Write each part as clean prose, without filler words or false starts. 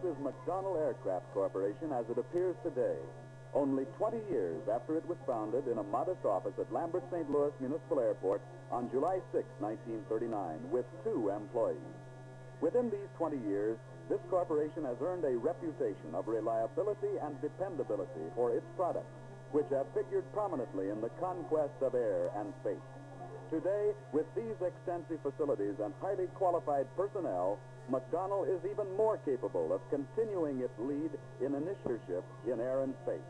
is McDonnell Aircraft Corporation as it appears today, only 20 years after it was founded in a modest office at Lambert St. Louis Municipal Airport on July 6, 1939, with 2 employees. Within these 20 years, this corporation has earned a reputation of reliability and dependability for its products, which have figured prominently in the conquest of air and space. Today, with these extensive facilities and highly qualified personnel, McDonnell is even more capable of continuing its lead in initiatorship in air and space.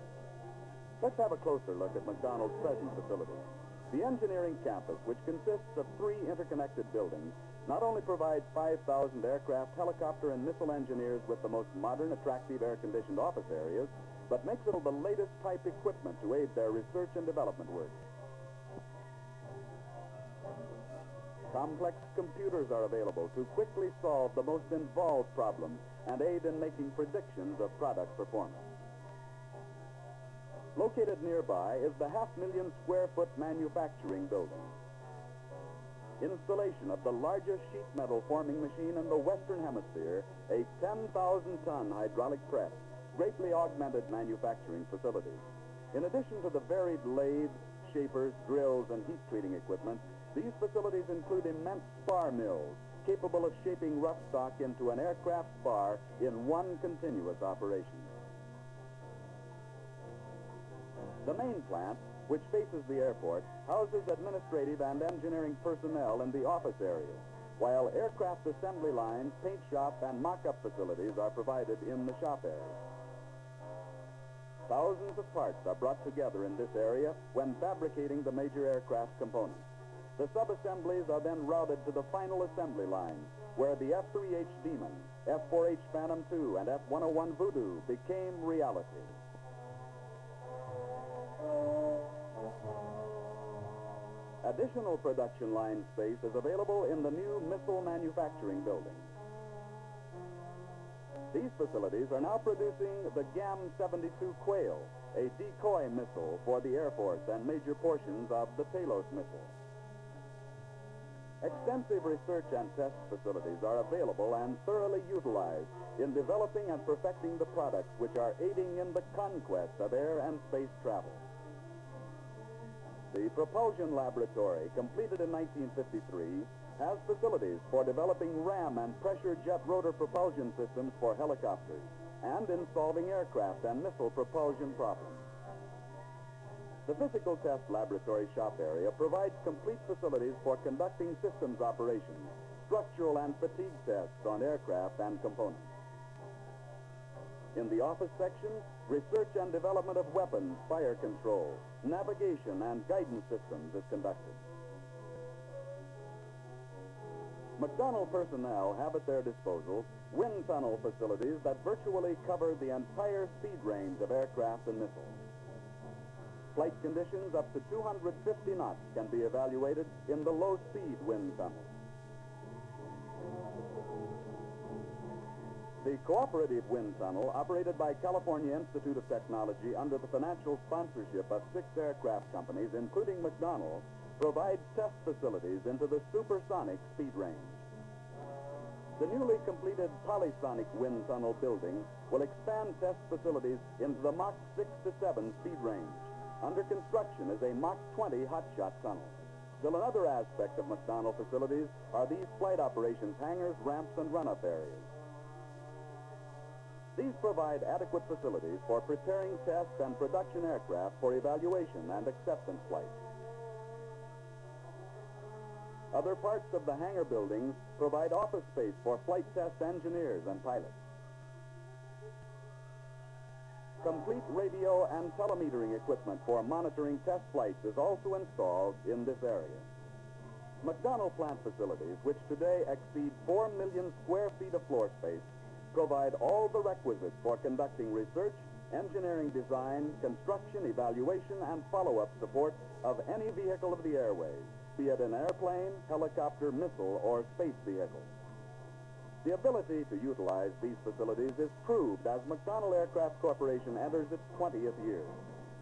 Let's have a closer look at McDonnell's present facilities. The engineering campus, which consists of 3 interconnected buildings, not only provides 5,000 aircraft, helicopter, and missile engineers with the most modern, attractive, air-conditioned office areas, but makes it the latest type equipment to aid their research and development work. Complex computers are available to quickly solve the most involved problems and aid in making predictions of product performance. Located nearby is the 500,000 square foot manufacturing building. Installation of the largest sheet metal forming machine in the Western Hemisphere, a 10,000-ton hydraulic press, greatly augmented manufacturing facilities. In addition to the varied lathes, shapers, drills, and heat treating equipment, these facilities include immense spar mills, capable of shaping rough stock into an aircraft spar in one continuous operation. The main plant, which faces the airport, houses administrative and engineering personnel in the office areas, while aircraft assembly lines, paint shop, and mock-up facilities are provided in the shop area. Thousands of parts are brought together in this area when fabricating the major aircraft components. The sub-assemblies are then routed to the final assembly lines, where the F-3H Demon, F-4H Phantom II, and F-101 Voodoo became reality. Additional production line space is available in the new missile manufacturing building. These facilities are now producing the GAM-72 Quail, a decoy missile for the Air Force and major portions of the Talos missile. Extensive research and test facilities are available and thoroughly utilized in developing and perfecting the products which are aiding in the conquest of air and space travel. The propulsion laboratory, completed in 1953, has facilities for developing ram and pressure jet rotor propulsion systems for helicopters and in solving aircraft and missile propulsion problems. The physical test laboratory shop area provides complete facilities for conducting systems operations, structural and fatigue tests on aircraft and components. In the office section, research and development of weapons, fire control, navigation, and guidance systems is conducted. McDonnell personnel have at their disposal wind tunnel facilities that virtually cover the entire speed range of aircraft and missiles. Flight conditions up to 250 knots can be evaluated in the low-speed wind tunnel. The cooperative wind tunnel, operated by California Institute of Technology under the financial sponsorship of 6 aircraft companies, including McDonnell, provides test facilities into the supersonic speed range. The newly completed polysonic wind tunnel building will expand test facilities into the Mach 6 to 7 speed range. Under construction is a Mach 20 hotshot tunnel. Still another aspect of McDonnell facilities are these flight operations hangars, ramps, and run-up areas. These provide adequate facilities for preparing test and production aircraft for evaluation and acceptance flights. Other parts of the hangar buildings provide office space for flight test engineers and pilots. Complete radio and telemetering equipment for monitoring test flights is also installed in this area. McDonnell plant facilities, which today exceed 4 million square feet of floor space, provide all the requisites for conducting research, engineering design, construction, evaluation, and follow-up support of any vehicle of the airways, be it an airplane, helicopter, missile, or space vehicle. The ability to utilize these facilities is proved as McDonnell Aircraft Corporation enters its 20th year.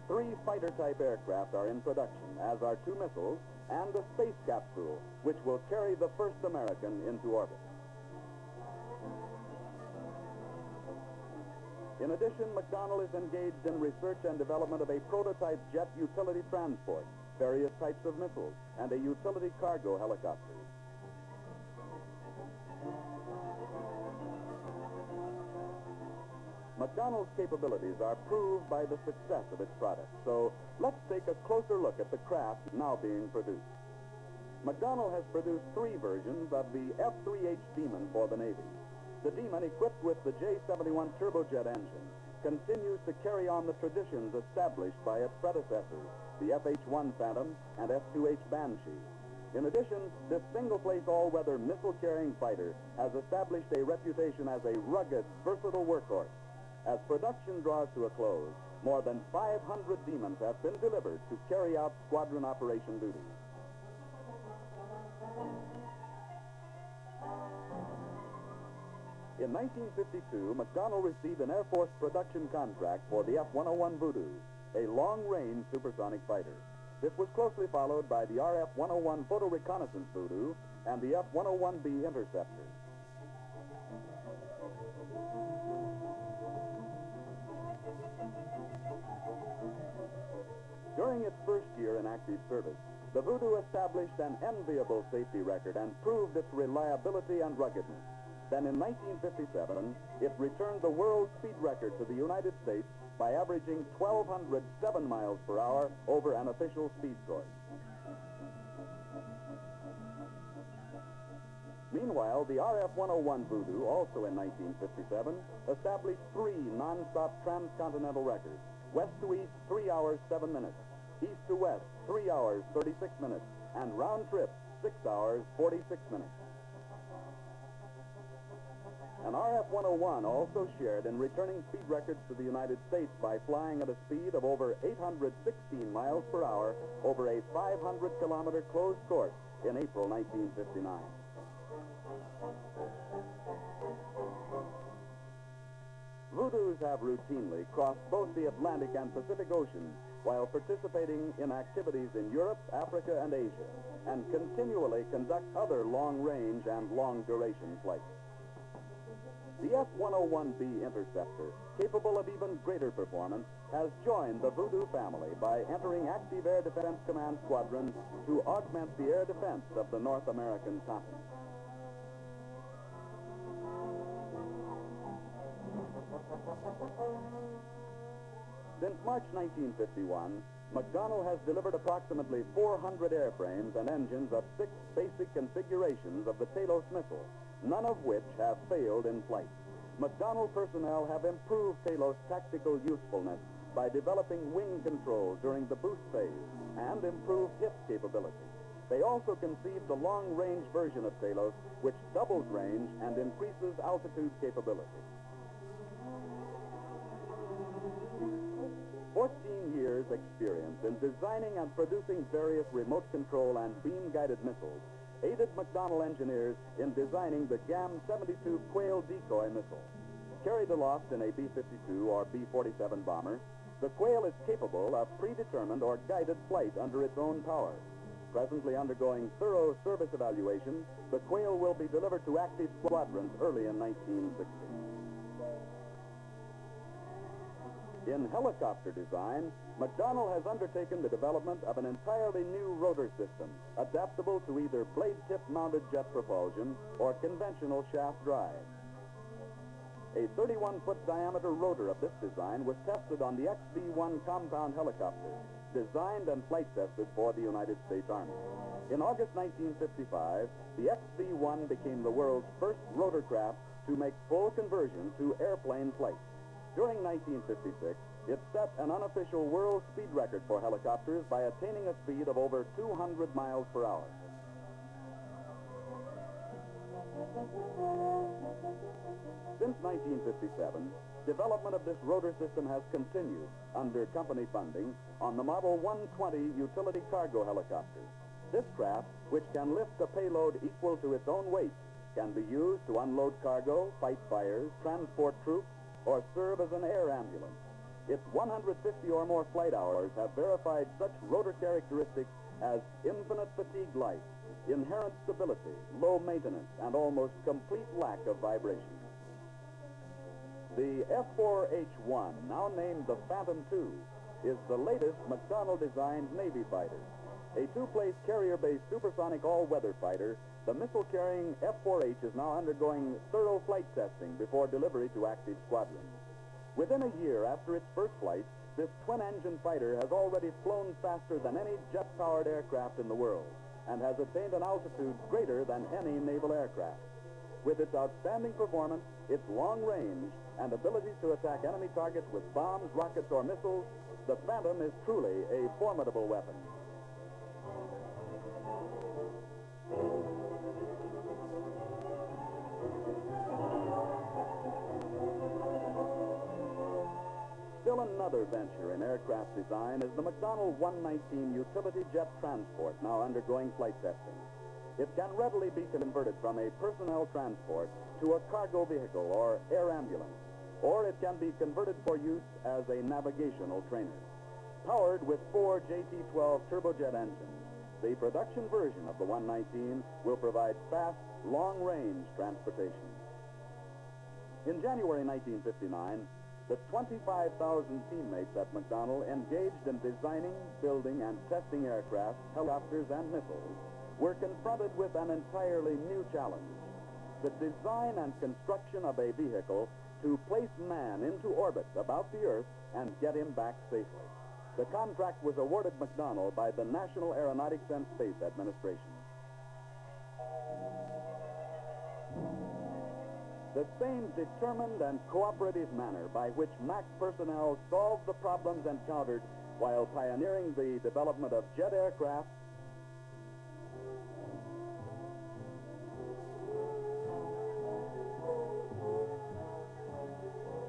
3 fighter-type aircraft are in production, as are 2 missiles and a space capsule, which will carry the first American into orbit. In addition, McDonnell is engaged in research and development of a prototype jet utility transport, various types of missiles, and a utility cargo helicopter. McDonnell's capabilities are proved by the success of its products, so let's take a closer look at the craft now being produced. McDonnell has produced 3 versions of the F-3H Demon for the Navy. The Demon, equipped with the J-71 turbojet engine, continues to carry on the traditions established by its predecessors, the F-H-1 Phantom and F-2H Banshee. In addition, this single-place all-weather missile-carrying fighter has established a reputation as a rugged, versatile workhorse. As production draws to a close, more than 500 Demons have been delivered to carry out squadron operation duties. In 1952, McDonnell received an Air Force production contract for the F-101 Voodoo, a long-range supersonic fighter. This was closely followed by the RF-101 Photo Reconnaissance Voodoo and the F-101B Interceptor. During its first year in active service, the Voodoo established an enviable safety record and proved its reliability and ruggedness. Then in 1957, it returned the world speed record to the United States by averaging 1,207 miles per hour over an official speed course. Meanwhile, the RF-101 Voodoo, also in 1957, established 3 non-stop transcontinental records. West to east, 3 hours, 7 minutes. East to west, 3 hours, 36 minutes. And round trip, 6 hours, 46 minutes. An RF-101 also shared in returning speed records to the United States by flying at a speed of over 816 miles per hour over a 500-kilometer closed course in April 1959. Voodoos have routinely crossed both the Atlantic and Pacific Oceans while participating in activities in Europe, Africa, and Asia, and continually conduct other long-range and long-duration flights. The F-101B Interceptor, capable of even greater performance, has joined the Voodoo family by entering Active Air Defense Command Squadron to augment the air defense of the North American continent. Since March 1951, McDonnell has delivered approximately 400 airframes and engines of 6 basic configurations of the Talos missile, none of which have failed in flight. McDonnell personnel have improved Talos' tactical usefulness by developing wing control during the boost phase and improved hit capability. They also conceived the long-range version of Talos, which doubles range and increases altitude capability. 14 years' experience in designing and producing various remote control and beam-guided missiles aided McDonnell engineers in designing the GAM-72 Quail decoy missile. Carried aloft in a B-52 or B-47 bomber, the Quail is capable of predetermined or guided flight under its own power. Presently undergoing thorough service evaluation, the Quail will be delivered to active squadrons early in 1960. In helicopter design, McDonnell has undertaken the development of an entirely new rotor system, adaptable to either blade-tip mounted jet propulsion or conventional shaft drive. A 31-foot diameter rotor of this design was tested on the XB-1 compound helicopter, designed and flight tested for the United States Army. In August 1955, the XB-1 became the world's first rotorcraft to make full conversion to airplane flight. During 1956, it set an unofficial world speed record for helicopters by attaining a speed of over 200 miles per hour. Since 1957, development of this rotor system has continued under company funding on the Model 120 utility cargo helicopter. This craft, which can lift a payload equal to its own weight, can be used to unload cargo, fight fires, transport troops, or serve as an air ambulance. Its 150 or more flight hours have verified such rotor characteristics as infinite fatigue life, inherent stability, low maintenance, and almost complete lack of vibration. The F-4H-1, now named the Phantom II, is the latest McDonnell-designed Navy fighter. A two-place carrier-based supersonic all-weather fighter, the missile-carrying F-4H is now undergoing thorough flight testing before delivery to active squadrons. Within a year after its first flight, this twin-engine fighter has already flown faster than any jet-powered aircraft in the world and has attained an altitude greater than any naval aircraft. With its outstanding performance, its long range, and ability to attack enemy targets with bombs, rockets, or missiles, the Phantom is truly a formidable weapon. Still another venture in aircraft design is the McDonnell 119 utility jet transport, now undergoing flight testing. It can readily be converted from a personnel transport to a cargo vehicle or air ambulance, or it can be converted for use as a navigational trainer. Powered with 4 JT-12 turbojet engines, the production version of the 119 will provide fast, long-range transportation. In January 1959, the 25,000 teammates at McDonnell engaged in designing, building, and testing aircraft, helicopters, and missiles were confronted with an entirely new challenge: the design and construction of a vehicle to place man into orbit about the Earth and get him back safely. The contract was awarded McDonnell by the National Aeronautics and Space Administration. The same determined and cooperative manner by which MAC personnel solved the problems encountered while pioneering the development of jet aircraft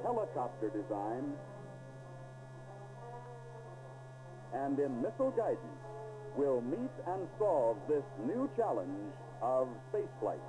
helicopter design and in missile guidance will meet and solve this new challenge of spaceflight.